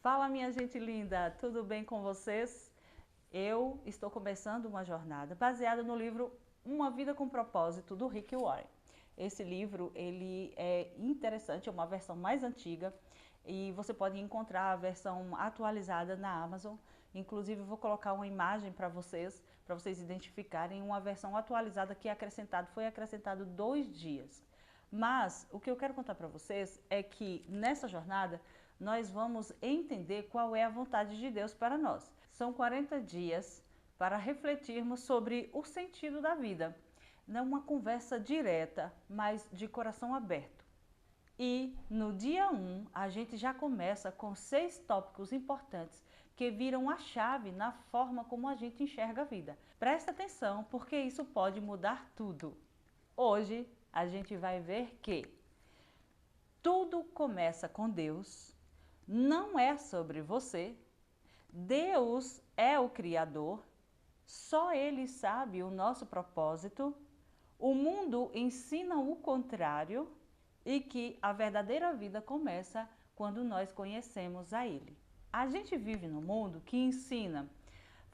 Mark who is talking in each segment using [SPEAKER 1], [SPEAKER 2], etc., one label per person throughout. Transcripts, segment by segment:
[SPEAKER 1] Fala, minha gente linda, tudo bem com vocês? Eu estou começando uma jornada baseada no livro Uma Vida com Propósito, do Rick Warren. Esse livro, ele é interessante, é uma versão mais antiga e você pode encontrar a versão atualizada na Amazon. Inclusive, eu vou colocar uma imagem para vocês identificarem uma versão atualizada que foi acrescentado 2 dias. Mas o que eu quero contar para vocês é que nessa jornada nós vamos entender qual é a vontade de Deus para nós. São 40 dias para refletirmos sobre o sentido da vida. Não uma conversa direta, mas de coração aberto. E no dia 1, a gente já começa com 6 tópicos importantes que viram a chave na forma como a gente enxerga a vida. Presta atenção, porque isso pode mudar tudo. Hoje a gente vai ver que tudo começa com Deus, não é sobre você, Deus é o Criador, só Ele sabe o nosso propósito, o mundo ensina o contrário e que a verdadeira vida começa quando nós conhecemos a Ele. A gente vive num mundo que ensina: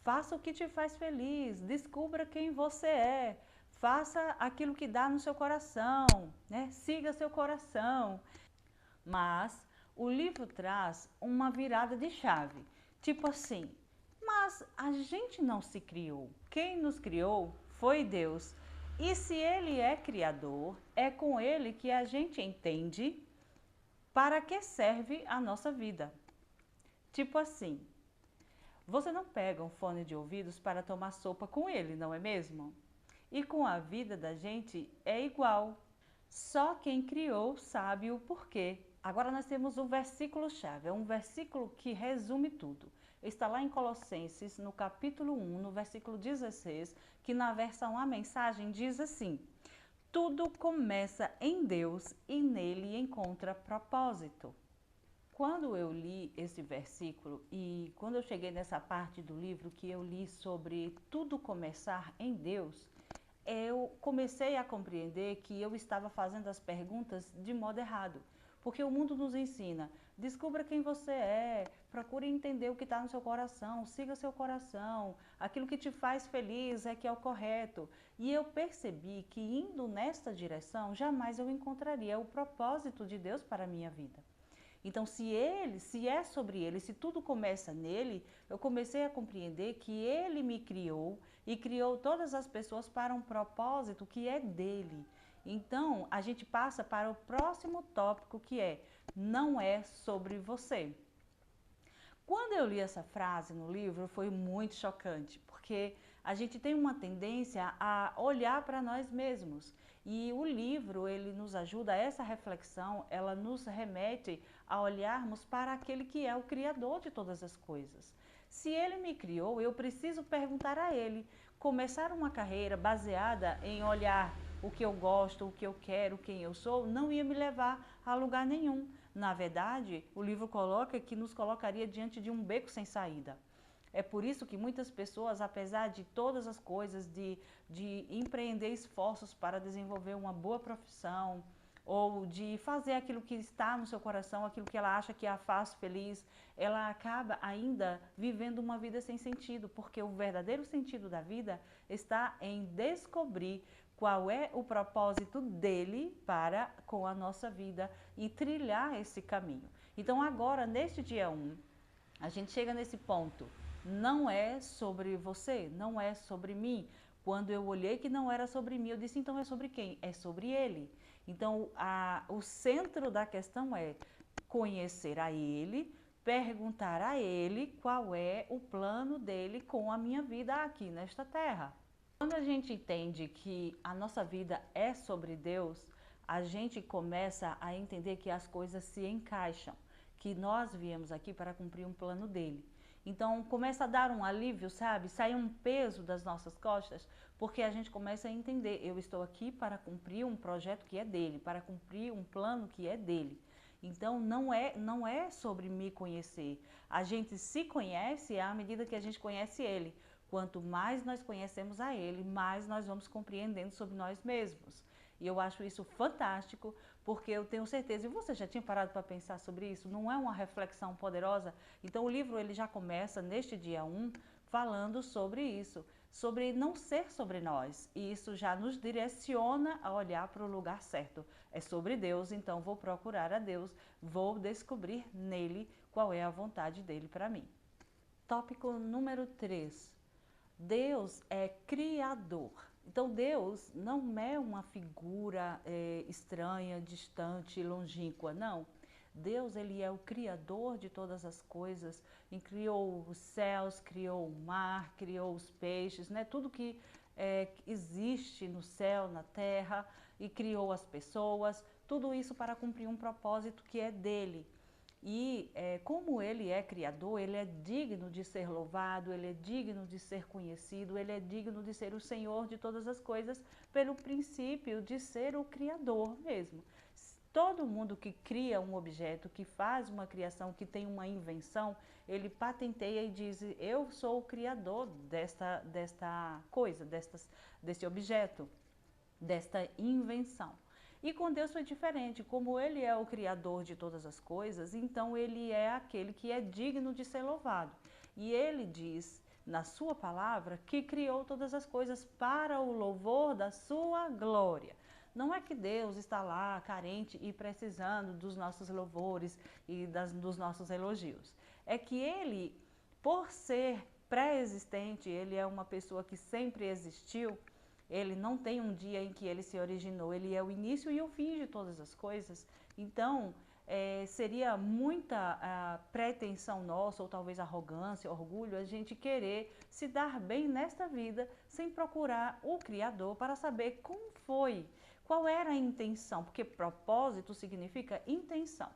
[SPEAKER 1] faça o que te faz feliz, descubra quem você é, faça aquilo que dá no seu coração, né? Siga seu coração. Mas o livro traz uma virada de chave, tipo assim: mas a gente não se criou, quem nos criou foi Deus. E se Ele é Criador, é com Ele que a gente entende para que serve a nossa vida. Tipo assim, você não pega um fone de ouvidos para tomar sopa com ele, não é mesmo? E com a vida da gente é igual. Só quem criou sabe o porquê. Agora nós temos o versículo-chave, é um versículo que resume tudo. Está lá em Colossenses, no capítulo 1, no versículo 16, que na versão A Mensagem diz assim: tudo começa em Deus e nele encontra propósito. Quando eu li esse versículo e quando eu cheguei nessa parte do livro que eu li sobre tudo começar em Deus, eu comecei a compreender que eu estava fazendo as perguntas de modo errado. Porque o mundo nos ensina: descubra quem você é, procure entender o que está no seu coração, siga seu coração, aquilo que te faz feliz é que é o correto. E eu percebi que indo nesta direção, jamais eu encontraria o propósito de Deus para a minha vida. Então, se é sobre ele, se tudo começa nele, eu comecei a compreender que ele me criou e criou todas as pessoas para um propósito que é dele. Então, a gente passa para o próximo tópico, que é: não é sobre você. Quando eu li essa frase no livro, foi muito chocante, porque a gente tem uma tendência a olhar para nós mesmos. E o livro, ele nos ajuda a essa reflexão, ela nos remete a olharmos para aquele que é o Criador de todas as coisas. Se ele me criou, eu preciso perguntar a ele. Começar uma carreira baseada em olhar o que eu gosto, o que eu quero, quem eu sou, não ia me levar a lugar nenhum. Na verdade, o livro coloca que nos colocaria diante de um beco sem saída. É por isso que muitas pessoas, apesar de todas as coisas, de empreender esforços para desenvolver uma boa profissão, ou de fazer aquilo que está no seu coração, aquilo que ela acha que a faz feliz, ela acaba ainda vivendo uma vida sem sentido, porque o verdadeiro sentido da vida está em descobrir qual é o propósito dele para com a nossa vida e trilhar esse caminho. Então agora, neste dia 1, a gente chega nesse ponto: não é sobre você, não é sobre mim. Quando eu olhei que não era sobre mim, eu disse: então é sobre quem? É sobre ele. Então o centro da questão é conhecer a ele, perguntar a ele qual é o plano dele com a minha vida aqui nesta terra. Quando a gente entende que a nossa vida é sobre Deus, a gente começa a entender que as coisas se encaixam, que nós viemos aqui para cumprir um plano dele. Então começa a dar um alívio, sabe? Sai um peso das nossas costas, porque a gente começa a entender: eu estou aqui para cumprir um projeto que é dele, para cumprir um plano que é dele. Então não é sobre me conhecer. A gente se conhece à medida que a gente conhece ele. Quanto mais nós conhecemos a ele, mais nós vamos compreendendo sobre nós mesmos. E eu acho isso fantástico, porque eu tenho certeza, e você já tinha parado para pensar sobre isso? Não é uma reflexão poderosa? Então o livro ele já começa neste dia 1 falando sobre isso, sobre não ser sobre nós. E isso já nos direciona a olhar para o lugar certo. É sobre Deus, então vou procurar a Deus, vou descobrir nele qual é a vontade dele para mim. Tópico número 3. Deus é criador. Então Deus não é uma figura estranha, distante, longínqua, não. Deus ele é o criador de todas as coisas, e criou os céus, criou o mar, criou os peixes, né? Tudo que existe no céu, na terra, e criou as pessoas, tudo isso para cumprir um propósito que é dele. E como ele é criador, ele é digno de ser louvado, ele é digno de ser conhecido, ele é digno de ser o Senhor de todas as coisas, pelo princípio de ser o criador mesmo. Todo mundo que cria um objeto, que faz uma criação, que tem uma invenção, ele patenteia e diz: eu sou o criador desta coisa, deste objeto, desta invenção. E com Deus foi diferente, como ele é o criador de todas as coisas, então ele é aquele que é digno de ser louvado. E ele diz na sua palavra que criou todas as coisas para o louvor da sua glória. Não é que Deus está lá carente e precisando dos nossos louvores e dos nossos elogios. É que ele, por ser pré-existente, ele é uma pessoa que sempre existiu. Ele não tem um dia em que ele se originou, ele é o início e o fim de todas as coisas. Então, seria muita pretensão nossa, ou talvez arrogância, orgulho, a gente querer se dar bem nesta vida sem procurar o Criador para saber como foi, qual era a intenção, porque propósito significa intenção.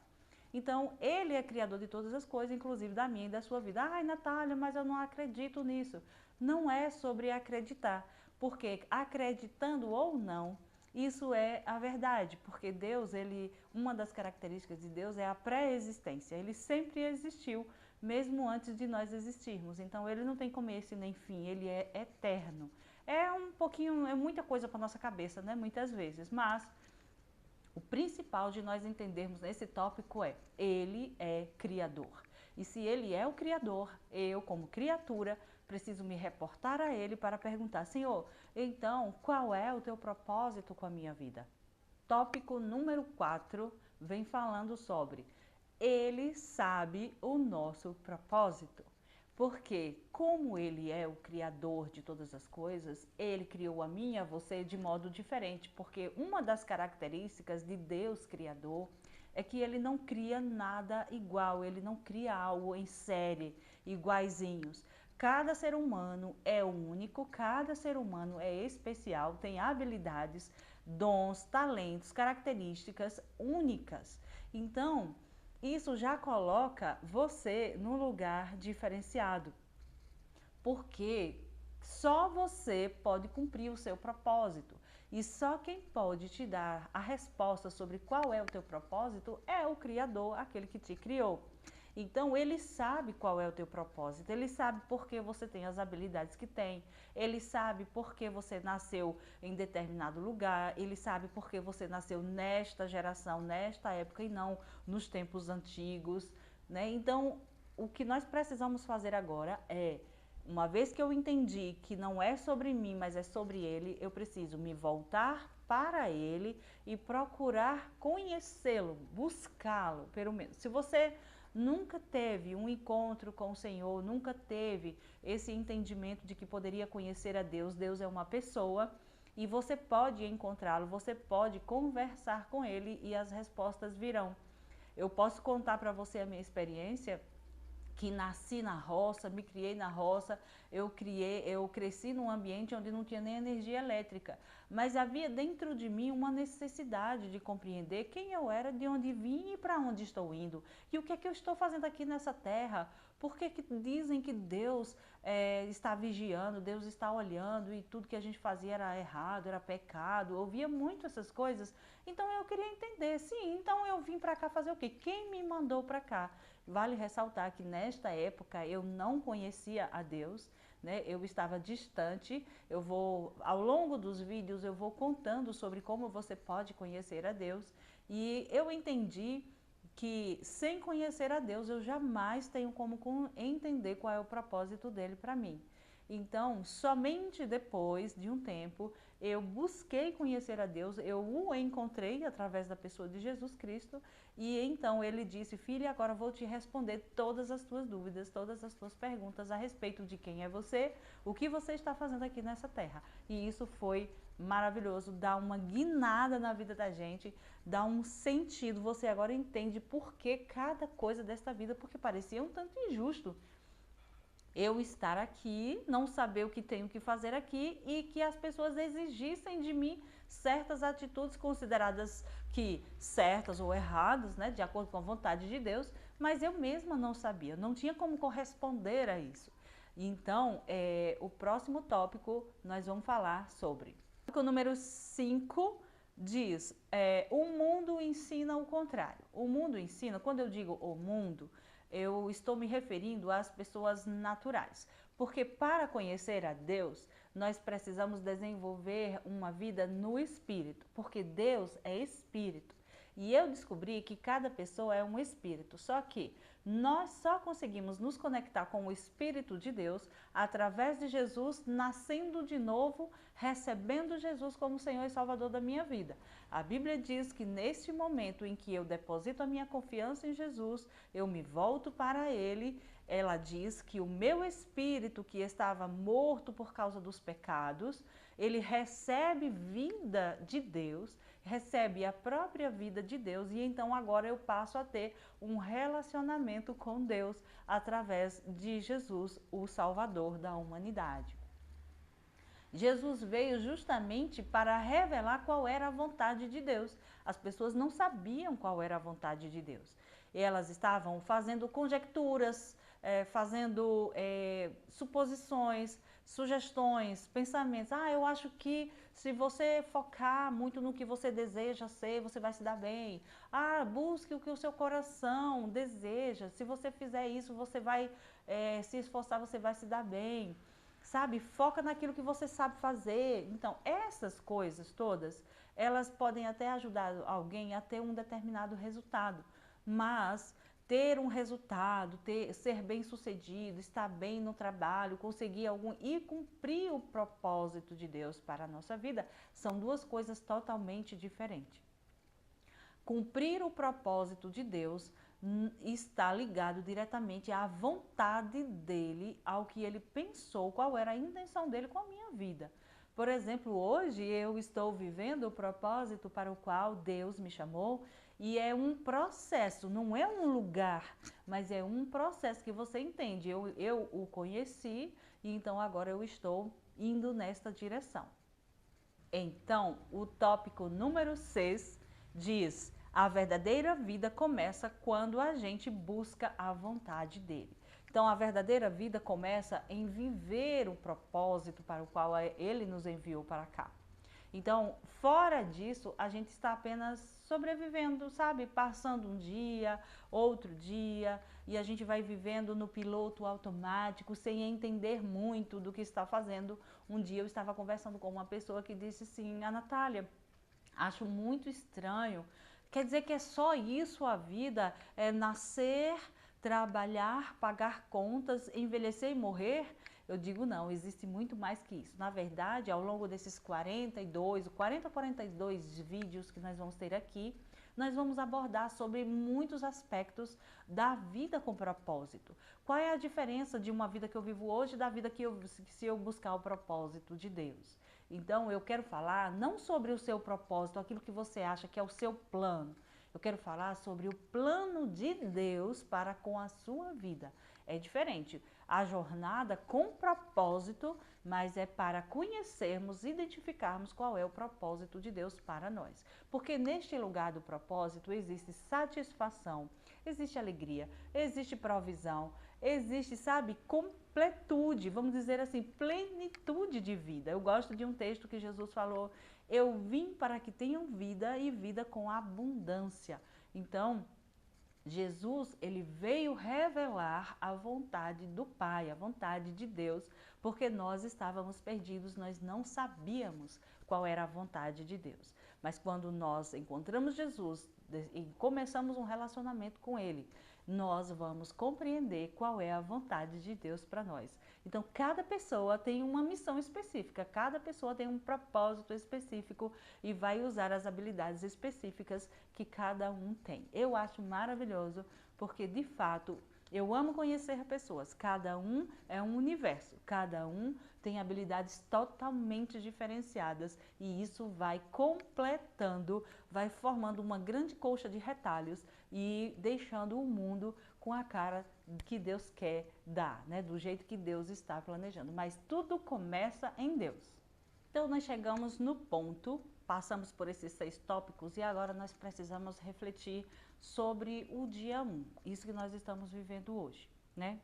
[SPEAKER 1] Então, ele é criador de todas as coisas, inclusive da minha e da sua vida. Ai, Natália, mas eu não acredito nisso. Não é sobre acreditar, porque acreditando ou não, isso é a verdade, porque Deus, uma das características de Deus é a pré-existência. Ele sempre existiu, mesmo antes de nós existirmos. Então, ele não tem começo nem fim, ele é eterno. É muita coisa para nossa cabeça, né? Muitas vezes, mas o principal de nós entendermos nesse tópico é: ele é criador. E se ele é o criador, eu, como criatura, preciso me reportar a ele para perguntar: Senhor, então qual é o teu propósito com a minha vida? Tópico número 4 vem falando sobre: ele sabe o nosso propósito. Porque, como ele é o criador de todas as coisas, ele criou a mim e a você de modo diferente. Porque uma das características de Deus criador é que ele não cria nada igual, ele não cria algo em série, iguaizinhos. Cada ser humano é único, cada ser humano é especial, tem habilidades, dons, talentos, características únicas. Então, isso já coloca você num lugar diferenciado, porque só você pode cumprir o seu propósito. E só quem pode te dar a resposta sobre qual é o teu propósito é o Criador, aquele que te criou. Então, ele sabe qual é o teu propósito, ele sabe por que você tem as habilidades que tem, ele sabe por que você nasceu em determinado lugar, ele sabe por que você nasceu nesta geração, nesta época e não nos tempos antigos, né? Então, o que nós precisamos fazer agora é, uma vez que eu entendi que não é sobre mim, mas é sobre ele, eu preciso me voltar para ele e procurar conhecê-lo, buscá-lo, pelo menos. Se você nunca teve um encontro com o Senhor, nunca teve esse entendimento de que poderia conhecer a Deus, Deus é uma pessoa e você pode encontrá-lo, você pode conversar com ele e as respostas virão. Eu posso contar para você a minha experiência, que nasci na roça, me criei na roça, eu cresci num ambiente onde não tinha nem energia elétrica, mas havia dentro de mim uma necessidade de compreender quem eu era, de onde vim e para onde estou indo, e o que é que eu estou fazendo aqui nessa terra. Por que dizem que Deus está vigiando, Deus está olhando e tudo que a gente fazia era errado, era pecado? Eu ouvia muito essas coisas, então eu queria entender, sim, então eu vim para cá fazer o quê? Quem me mandou para cá? Vale ressaltar que nesta época eu não conhecia a Deus, né? Eu estava distante. Ao longo dos vídeos, eu vou contando sobre como você pode conhecer a Deus. E eu entendi que sem conhecer a Deus, eu jamais tenho como entender qual é o propósito dele para mim. Então, somente depois de um tempo, eu busquei conhecer a Deus, eu o encontrei através da pessoa de Jesus Cristo, e então ele disse: filha, agora vou te responder todas as tuas dúvidas, todas as tuas perguntas a respeito de quem é você, o que você está fazendo aqui nessa terra. E isso foi maravilhoso, dá uma guinada na vida da gente, dá um sentido. Você agora entende por que cada coisa desta vida, porque parecia um tanto injusto eu estar aqui, não saber o que tenho que fazer aqui e que as pessoas exigissem de mim certas atitudes consideradas que certas ou erradas, né, de acordo com a vontade de Deus, mas eu mesma não sabia, não tinha como corresponder a isso. Então, o próximo tópico nós vamos falar sobre. O tópico número 5 diz, o mundo ensina o contrário. O mundo ensina, quando eu digo o mundo, eu estou me referindo às pessoas naturais, porque para conhecer a Deus, nós precisamos desenvolver uma vida no Espírito, porque Deus é Espírito. E eu descobri que cada pessoa é um espírito, só que nós só conseguimos nos conectar com o Espírito de Deus através de Jesus, nascendo de novo, recebendo Jesus como Senhor e Salvador da minha vida. A Bíblia diz que neste momento em que eu deposito a minha confiança em Jesus, eu me volto para Ele. Ela diz que o meu espírito, que estava morto por causa dos pecados, ele recebe vida de Deus, recebe a própria vida de Deus, e então agora eu passo a ter um relacionamento com Deus através de Jesus, o Salvador da humanidade. Jesus veio justamente para revelar qual era a vontade de Deus. As pessoas não sabiam qual era a vontade de Deus. Elas estavam fazendo conjecturas, fazendo suposições, sugestões, pensamentos. Eu acho que se você focar muito no que você deseja ser, você vai se dar bem. Busque o que o seu coração deseja. Se você fizer isso, você vai se esforçar, você vai se dar bem. Sabe, foca naquilo que você sabe fazer. Então, essas coisas todas, elas podem até ajudar alguém a ter um determinado resultado, mas ter um resultado, ser bem sucedido, estar bem no trabalho, conseguir e cumprir o propósito de Deus para a nossa vida, são duas coisas totalmente diferentes. Cumprir o propósito de Deus está ligado diretamente à vontade dele, ao que ele pensou, qual era a intenção dele com a minha vida. Por exemplo, hoje eu estou vivendo o propósito para o qual Deus me chamou, e é um processo, não é um lugar, mas é um processo que você entende. Eu o conheci e então agora eu estou indo nesta direção. Então, o tópico número 6 diz: a verdadeira vida começa quando a gente busca a vontade dele. Então, a verdadeira vida começa em viver o propósito para o qual ele nos enviou para cá. Então, fora disso, a gente está apenas sobrevivendo, sabe? Passando um dia, outro dia, e a gente vai vivendo no piloto automático, sem entender muito do que está fazendo. Um dia eu estava conversando com uma pessoa que disse assim: a Natália, acho muito estranho. Quer dizer que é só isso a vida? É nascer, trabalhar, pagar contas, envelhecer e morrer? Eu digo não, existe muito mais que isso. Na verdade, ao longo desses 42 vídeos que nós vamos ter aqui, nós vamos abordar sobre muitos aspectos da vida com propósito. Qual é a diferença de uma vida que eu vivo hoje da vida se eu buscar o propósito de Deus? Então, eu quero falar não sobre o seu propósito, aquilo que você acha que é o seu plano. Eu quero falar sobre o plano de Deus para com a sua vida. É diferente. A jornada com propósito, mas é para conhecermos, identificarmos qual é o propósito de Deus para nós. Porque neste lugar do propósito existe satisfação, existe alegria, existe provisão, existe, sabe, completude, vamos dizer assim, plenitude de vida. Eu gosto de um texto que Jesus falou: eu vim para que tenham vida e vida com abundância. Então, Jesus, ele veio revelar a vontade do Pai, a vontade de Deus, porque nós estávamos perdidos, nós não sabíamos qual era a vontade de Deus. Mas quando nós encontramos Jesus e começamos um relacionamento com Ele, nós vamos compreender qual é a vontade de Deus para nós. Então, cada pessoa tem uma missão específica, cada pessoa tem um propósito específico e vai usar as habilidades específicas que cada um tem. Eu acho maravilhoso porque, de fato, eu amo conhecer pessoas. Cada um é um universo, cada um tem habilidades totalmente diferenciadas e isso vai completando, vai formando uma grande colcha de retalhos e deixando o mundo com a cara que Deus quer dar, né? Do jeito que Deus está planejando. Mas tudo começa em Deus. Então nós chegamos no ponto, passamos por esses 6 tópicos e agora nós precisamos refletir sobre o dia 1, isso que nós estamos vivendo hoje, né?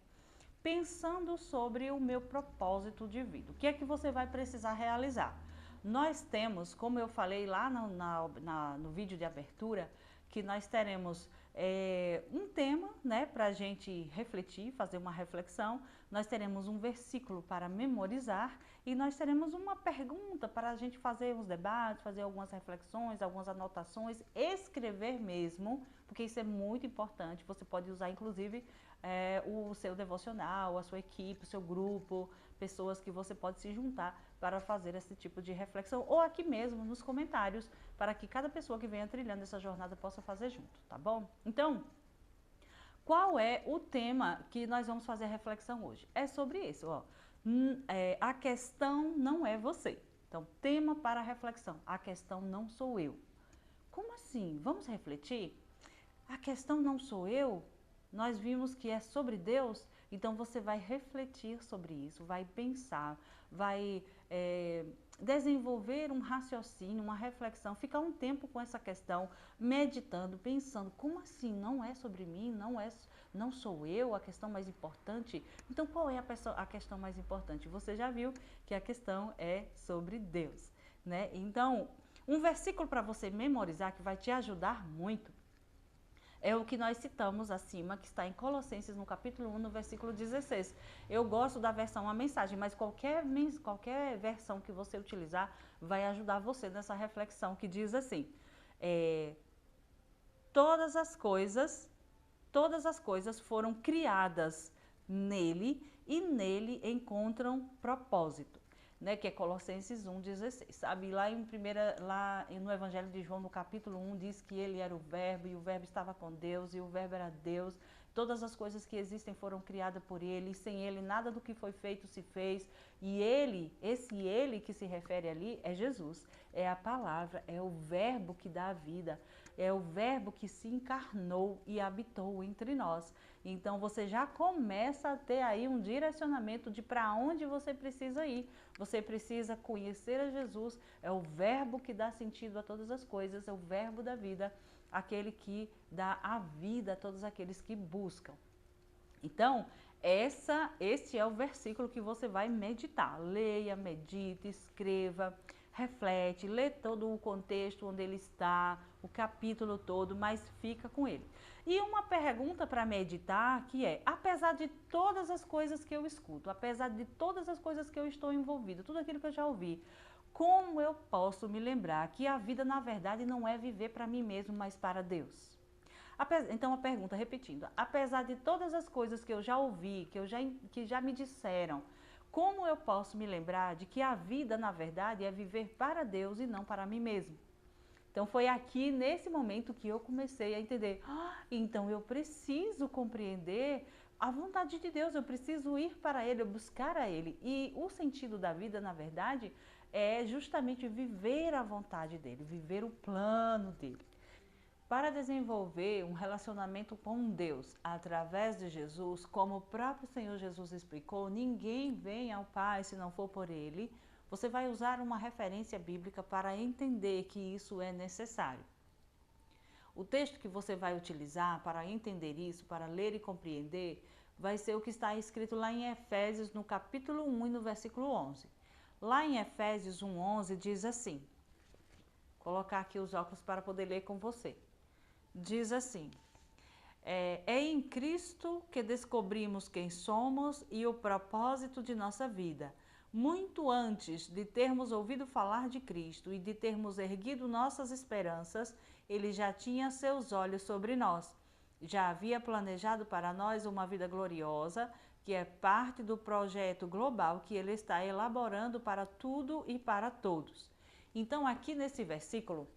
[SPEAKER 1] Pensando sobre o meu propósito de vida, o que é que você vai precisar realizar? Nós temos, como eu falei lá no vídeo de abertura, que nós teremos um tema, né, para a gente refletir, fazer uma reflexão, nós teremos um versículo para memorizar e nós teremos uma pergunta para a gente fazer uns debates, fazer algumas reflexões, algumas anotações, escrever mesmo, porque isso é muito importante, você pode usar inclusive o seu devocional, a sua equipe, o seu grupo, pessoas que você pode se juntar para fazer esse tipo de reflexão, ou aqui mesmo nos comentários, para que cada pessoa que venha trilhando essa jornada possa fazer junto, tá bom? Então, qual é o tema que nós vamos fazer a reflexão hoje? É sobre isso, ó. A questão não é você. Então, tema para a reflexão, a questão não sou eu. Como assim? Vamos refletir? A questão não sou eu? Nós vimos que é sobre Deus, então você vai refletir sobre isso, vai pensar, vai desenvolver um raciocínio, uma reflexão, ficar um tempo com essa questão, meditando, pensando, como assim? Não é sobre mim, não sou eu a questão mais importante? Então qual é a questão mais importante? Você já viu que a questão é sobre Deus, né? Então, um versículo para você memorizar que vai te ajudar muito é o que nós citamos acima, que está em Colossenses, no capítulo 1, no versículo 16. Eu gosto da versão A Mensagem, mas qualquer versão que você utilizar vai ajudar você nessa reflexão, que diz assim, todas as coisas foram criadas nele e nele encontram propósito. Né, que é Colossenses 1,16, sabe? Lá no Evangelho de João, no capítulo 1, diz que ele era o Verbo, e o Verbo estava com Deus, e o Verbo era Deus. Todas as coisas que existem foram criadas por ele, e sem ele nada do que foi feito se fez. E esse ele que se refere ali é Jesus, é a palavra, é o Verbo que dá a vida, é o Verbo que se encarnou e habitou entre nós. Então você já começa a ter aí um direcionamento de para onde você precisa ir. Você precisa conhecer a Jesus, é o Verbo que dá sentido a todas as coisas, é o Verbo da vida, aquele que dá a vida a todos aqueles que buscam. Então, este é o versículo que você vai meditar. Leia, medite, escreva, reflete, lê todo o contexto onde ele está, o capítulo todo, mas fica com ele. E uma pergunta para meditar que é, apesar de todas as coisas que eu escuto, apesar de todas as coisas que eu estou envolvido, tudo aquilo que eu já ouvi, como eu posso me lembrar que a vida, na verdade, não é viver para mim mesmo, mas para Deus? Então, a pergunta, repetindo, apesar de todas as coisas que eu já ouvi, que já me disseram, como eu posso me lembrar de que a vida, na verdade, é viver para Deus e não para mim mesmo? Então, foi aqui, nesse momento, que eu comecei a entender, então eu preciso compreender a vontade de Deus, eu preciso ir para Ele, buscar a Ele. E o sentido da vida, na verdade, é justamente viver a vontade dEle, viver o plano dEle. Para desenvolver um relacionamento com Deus através de Jesus, como o próprio Senhor Jesus explicou, ninguém vem ao Pai se não for por Ele. Você vai usar uma referência bíblica para entender que isso é necessário. O texto que você vai utilizar para entender isso, para ler e compreender, vai ser o que está escrito lá em Efésios, no capítulo 1 e no versículo 11. Lá em Efésios 1:11 diz assim, vou colocar aqui os óculos para poder ler com você. Diz assim, É em Cristo que descobrimos quem somos e o propósito de nossa vida. Muito antes de termos ouvido falar de Cristo e de termos erguido nossas esperanças, Ele já tinha seus olhos sobre nós. Já havia planejado para nós uma vida gloriosa, que é parte do projeto global que Ele está elaborando para tudo e para todos. Então, aqui nesse versículo,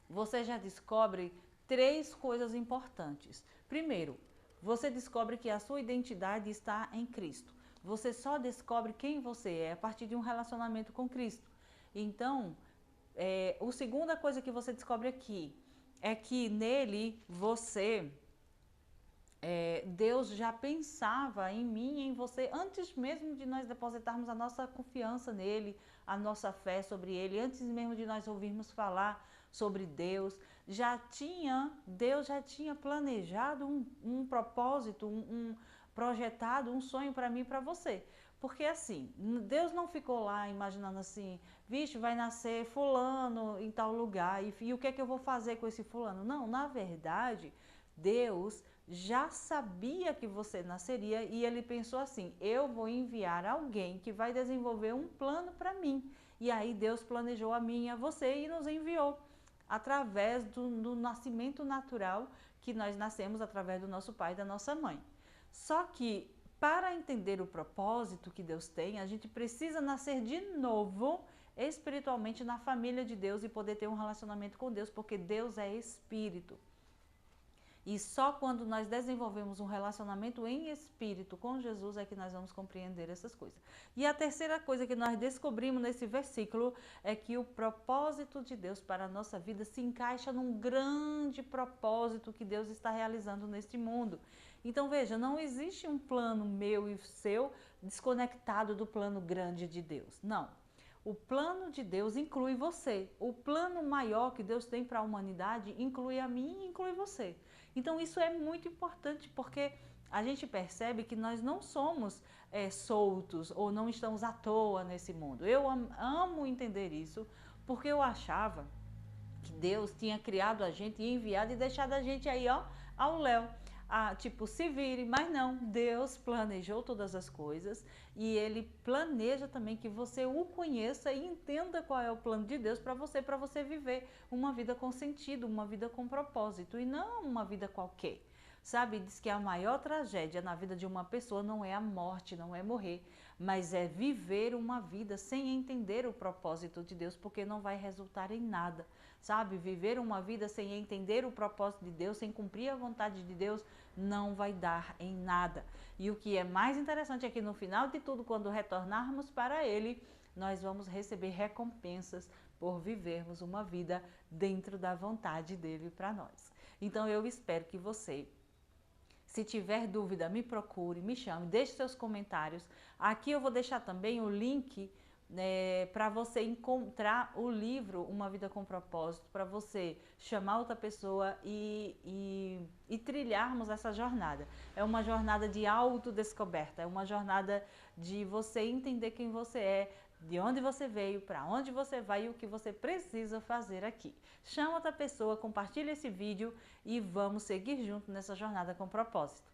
[SPEAKER 1] você já descobre 3 coisas importantes. Primeiro, você descobre que a sua identidade está em Cristo. Você só descobre quem você é a partir de um relacionamento com Cristo. Então, a segunda coisa que você descobre aqui é que nele Deus já pensava em mim e em você antes mesmo de nós depositarmos a nossa confiança nele, a nossa fé sobre ele, antes mesmo de nós ouvirmos falar sobre Deus. Deus já tinha planejado um propósito, projetado um sonho para mim e para você. Porque assim, Deus não ficou lá imaginando assim, vixe, vai nascer fulano em tal lugar e o que é que eu vou fazer com esse fulano? Não, na verdade, Deus já sabia que você nasceria e ele pensou assim, eu vou enviar alguém que vai desenvolver um plano para mim. E aí Deus planejou a mim e a você e nos enviou através do nascimento natural que nós nascemos através do nosso pai e da nossa mãe. Só que para entender o propósito que Deus tem, a gente precisa nascer de novo espiritualmente na família de Deus e poder ter um relacionamento com Deus, porque Deus é espírito. E só quando nós desenvolvemos um relacionamento em espírito com Jesus é que nós vamos compreender essas coisas. E a terceira coisa que nós descobrimos nesse versículo é que o propósito de Deus para a nossa vida se encaixa num grande propósito que Deus está realizando neste mundo. Então veja, não existe um plano meu e seu desconectado do plano grande de Deus. Não. O plano de Deus inclui você. O plano maior que Deus tem para a humanidade inclui a mim e inclui você. Então isso é muito importante porque a gente percebe que nós não somos soltos ou não estamos à toa nesse mundo. Eu amo entender isso porque eu achava que Deus tinha criado a gente e enviado e deixado a gente aí ao léu. Tipo, se vire, mas não, Deus planejou todas as coisas e Ele planeja também que você o conheça e entenda qual é o plano de Deus para você viver uma vida com sentido, uma vida com propósito e não uma vida qualquer. Sabe, diz que a maior tragédia na vida de uma pessoa não é a morte, não é morrer, mas é viver uma vida sem entender o propósito de Deus, porque não vai resultar em nada. Sabe, viver uma vida sem entender o propósito de Deus, sem cumprir a vontade de Deus, não vai dar em nada. E o que é mais interessante é que no final de tudo, quando retornarmos para Ele, nós vamos receber recompensas por vivermos uma vida dentro da vontade dEle para nós. Então eu espero que você, se tiver dúvida, me procure, me chame, deixe seus comentários. Aqui eu vou deixar também o link para você encontrar o livro Uma Vida com Propósito, para você chamar outra pessoa e trilharmos essa jornada. É uma jornada de autodescoberta, é uma jornada de você entender quem você é, de onde você veio, para onde você vai e o que você precisa fazer aqui. Chama outra pessoa, compartilha esse vídeo e vamos seguir juntos nessa jornada com propósito.